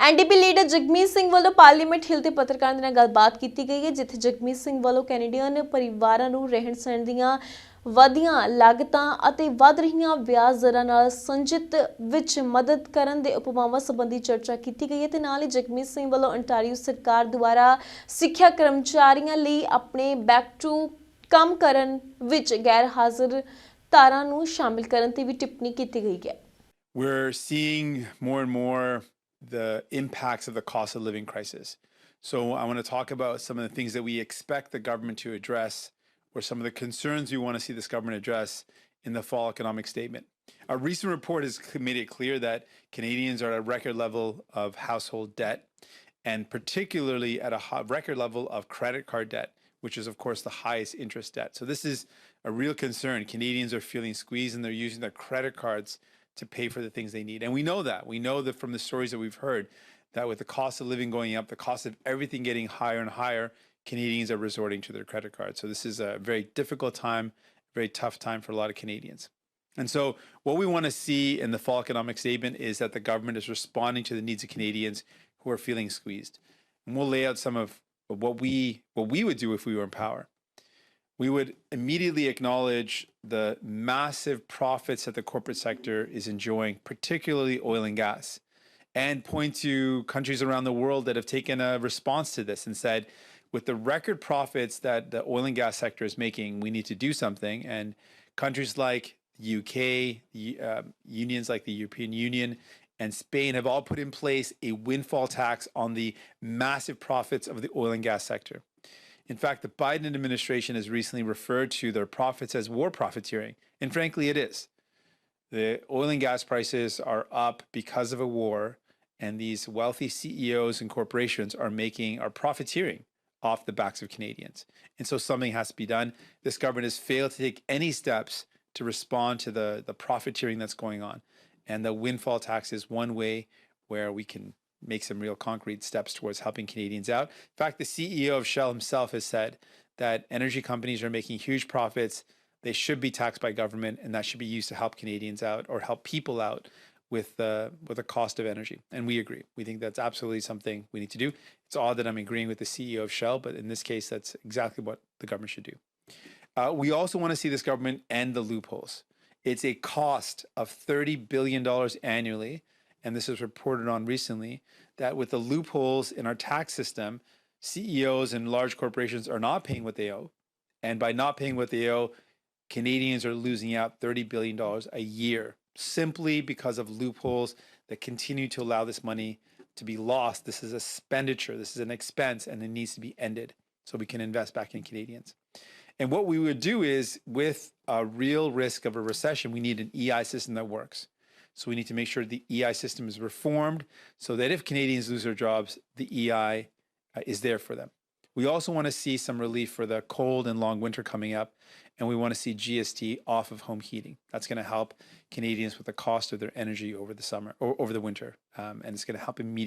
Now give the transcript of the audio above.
NDP leader Jagmeet Singh ਵੱਲੋਂ parliament ਹਿੱਲ ਤੇ ਪੱਤਰਕਾਰਾਂ ਦੇ ਨਾਲ ਗੱਲਬਾਤ ਕੀਤੀ ਗਈ ਹੈ, ਜਿੱਥੇ ਜਗਮੀਤ ਸਿੰਘ ਵੱਲੋਂ ਕੈਨੇਡੀਅਨ ਪਰਿਵਾਰਾਂ ਨੂੰ ਰਹਿਣ ਸਹਿਣ ਦੀਆਂ ਵਧੀਆਂ ਲਾਗਤਾਂ ਅਤੇ ਵੱਧ ਰਹੀਆਂ ਵਿਆਜ ਦਰਾਂ ਨਾਲ ਸੰਜਿਤ ਵਿੱਚ ਮਦਦ ਕਰਨ ਦੇ ਉਪਾਵਾਂ ਸੰਬੰਧੀ ਚਰਚਾ ਕੀਤੀ ਗਈ ਹੈ ਤੇ ਨਾਲ ਹੀ ਜਗਮੀਤ ਸਿੰਘ ਵੱਲੋਂ ਅੰਟਾਰੀਓ ਸਰਕਾਰ ਦੁਆਰਾ ਸਿੱਖਿਆ ਕਰਮਚਾਰੀਆਂ ਲਈ ਆਪਣੇ ਬੈਕ ਟੂ ਕੰਮ ਕਰਨ ਵਿੱਚ ਗੈਰ ਹਾਜ਼ਰ ਧਾਰਾਂ ਨੂੰ ਸ਼ਾਮਿਲ ਕਰਨ ਤੇ ਵੀ ਟਿੱਪਣੀ ਕੀਤੀ ਗਈ ਹੈ। We're seeing more and more the impacts of the cost of living crisis. So I want to talk about some of the things that we expect the government to address, or some of the concerns we want to see this government address in the fall economic statement. A recent report has made it clear that Canadians are at a record level of household debt, and particularly at a record level of credit card debt, which is, of course, the highest interest debt. So this is a real concern. Canadians are feeling squeezed and they're using their credit cards to pay for the things they need. And we know that. We know that from the stories that we've heard, that with the cost of living going up, the cost of everything getting higher and higher, Canadians are resorting to their credit cards. So this is a very difficult time, very tough time for a lot of Canadians. And so what we want to see in the fall economic statement is that the government is responding to the needs of Canadians who are feeling squeezed. And we'll lay out some of what we would do if we were in power. We would immediately acknowledge the massive profits that the corporate sector is enjoying, particularly oil and gas, and point to countries around the world that have taken a response to this and said, with the record profits that the oil and gas sector is making, we need to do something. And countries like the UK, unions like the European Union and Spain have all put in place a windfall tax on the massive profits of the oil and gas sector. In fact, the Biden administration has recently referred to their profits as war profiteering. And frankly, it is. The oil and gas prices are up because of a war, and these wealthy CEOs and corporations are profiteering off the backs of Canadians. And so something has to be done. This government has failed to take any steps to respond to the profiteering that's going on. And the windfall tax is one way where we can make some real concrete steps towards helping Canadians out. In fact, the CEO of Shell himself has said that energy companies are making huge profits. They should be taxed by government, and that should be used to help Canadians out or help people out with the cost of energy. And we agree. We think that's absolutely something we need to do. It's odd that I'm agreeing with the CEO of Shell, but in this case, that's exactly what the government should do. We also want to see this government end the loopholes. It's a cost of $30 billion annually, and this was reported on recently, that with the loopholes in our tax system, CEOs and large corporations are not paying what they owe. And by not paying what they owe, Canadians are losing out $30 billion a year simply because of loopholes that continue to allow this money to be lost. This is a expenditure, this is an expense, and it needs to be ended so we can invest back in Canadians. And what we would do is, with a real risk of a recession, we need an EI system that works. So we need to make sure the EI system is reformed so that if Canadians lose their jobs, the EI is there for them. We also want to see some relief for the cold and long winter coming up, and we want to see GST off of home heating. That's going to help Canadians with the cost of their energy over the summer or over the winter, and it's going to help immediately.